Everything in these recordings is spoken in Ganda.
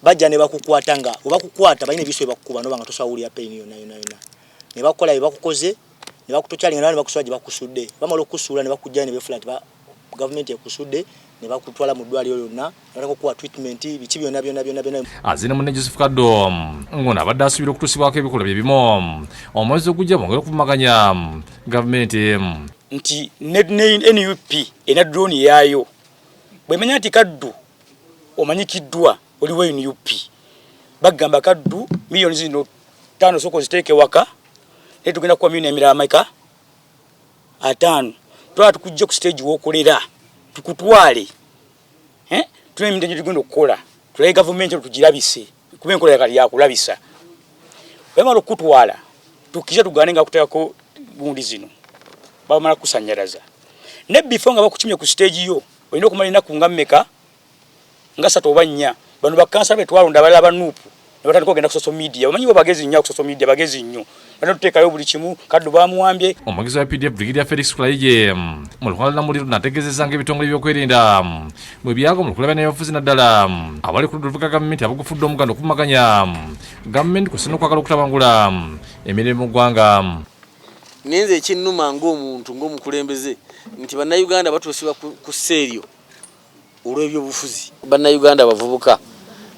bajja ne bakukwata nga obakukwata balina ebiswe bakukuba no banga tosawulya pain yona ne bakola ebakukoze ne bakutochalinga ne bakuswaje bakusudde bamala okusula ne bakujja ne beflat ba government yakusudde ne bakutwala mu ddwaliro lyonna batako kuwa treatment bichi byonna azina munne Joseph Kaddo ngona abadde asubira okutusibwako ebikola bye bimo omwezi ogujja bongera okuvumaganya government nti NUP ena drone yayo bwemanya nti Kaddu omanyikiddwa oliwe NUP bagamba Kaddu milioni zino 5 soko ziteke waka netugenda kwa milioni emirala maika 5 tukujja ku stage wokolera tukutwale tune mitenje tugenda okukola tulaye government tugirabise kuba enkola yakali yakulabisa bamala okutwala tukije tugane nga kuteekako bundi zino bamala kusanyaraza ne before nga bakukimye ku stage yo olina okumalina kunga mmeka nga 3 oba 4 bano bakansa betwalonda bala banupu ne batandika okugenda ku social media bamanyi bagezi nnyo ku social media bagezi nnyo banatuteekayo buli kimu Kaddu bamuwambye omugizi wa PDF Brigadier Felix Kulayije mu lukalala muliro nategezeza ng'ebitongole by'okwerinda bwe byago mu lukulaba n'abafuzi naddala abali ku luvuga gavumenti abagufudde omuganda okuvumaganya gavumenti kusina okwagala okutabangula emirimu mu ggwanga. Nenze ekinnuma ng'omuntu ng'omukulembeze nti bannayuganda batuusibwa ku sseeryo olw'ebyobufuzi. Bannayuganda abavubuka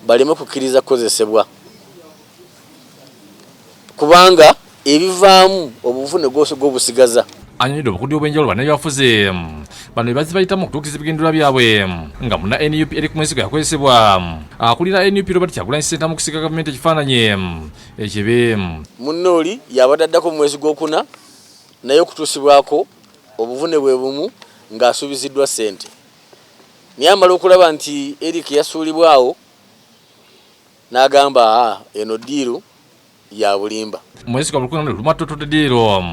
baleme kukkiriza kukozesebwa kubanga ebivaamu obuvune bwose bw'obusigaza. Anyonyiddwa obukudde obw'enjawulo bannabyabufuzi bano bazi bayitamu okutuukiriza ebigendera byabwe nga muna NUP eri ku mwesiga yakozesebwa akulira NUP Robert Kyagulanyi Ssentamu kusika gavumenti ekifaananyi ekibi. Munnooli yabadde addako mu mwezi gw'okuna naye okutuusibwako obuvune bwe bumu ng'asuubiziddwa ssente. Naye amala okulaba nti Eric yasuulibwawo n'agamba eno ddiiru ya bulimba. Mwezi kwa bulukuna lumatotode diro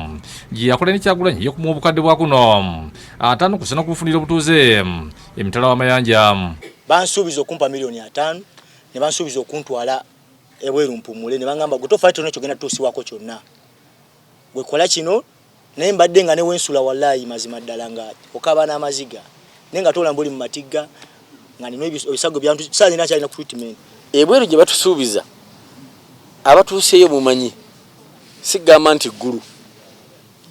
gye yakola ne Kyagulanyi yekumuwa obukadde bwa kuno atano kusana kufunira obutuuze emitala w'amayanja. Bansuubiza okumpa milioni 5 ne bansuubiza okuntwala ebweru mpumule ne bangamba gotofaito n'ekyo genda tuusiwako kyonna gwe kola kino naye mbadde nga ne wensula wallahi mazima ddala nga okaba n'amaziga nenga tola mbuli mu matiga nga nino ebisago byantu sali nakyalina ku treatment ebweru gye batusuubiza abatuuseeyo mumanyi sigamba nti ggulu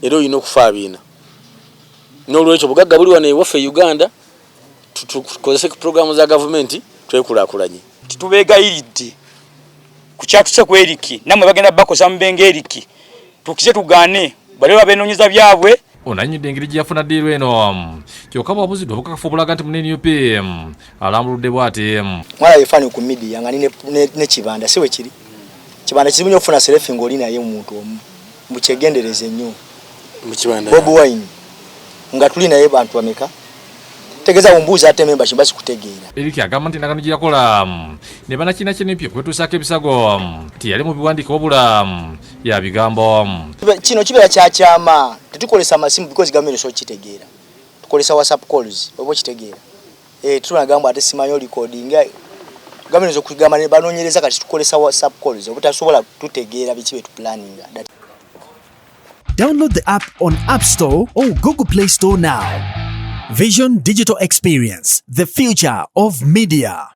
era olina okufa abiina n'olwekyo bugagga buli wano ewaffe Uganda tukozese programu za gavumenti twekulaakulanye. Tubeegayiridde ku kyatuse ku Eric namwe bagenda bakosa mubenge Eric tukize tugaane bali babenoonyeza byabwe. Onanyidde engeri gye yafuna ddiiru eno kyokka bwabuziddwa obukakafu obulaga nti mu NUP alambuludde bw'ate mwala yefaani ku media nga ne kibanda si we kiri kibanda kizibu okufuna selfie ng'oli naye omuntu omu mukyegendereze nnyo mu kibanda Bob Wine nga tuli naye bantu bameka tegeza umbuza ate membership basi kutegeera. Eric agamba nti endagaano gye yakola ne bannakina ky'NUP okwetuusaako ebisago nti yali mu biwandiiko wabula ya bigambo. Kino kibeera kyakyama tetukolesa masimu because government so kitegeera tukolesa WhatsApp calls obo kitegeera tunagamba ate simanyo recording government zo kugamba ne banoonyereza kati tukolesa WhatsApp calls obutasobola tutegeera biki betu planning. Download the app on App Store or Google Play Store now. Vision Digital Experience, the future of media.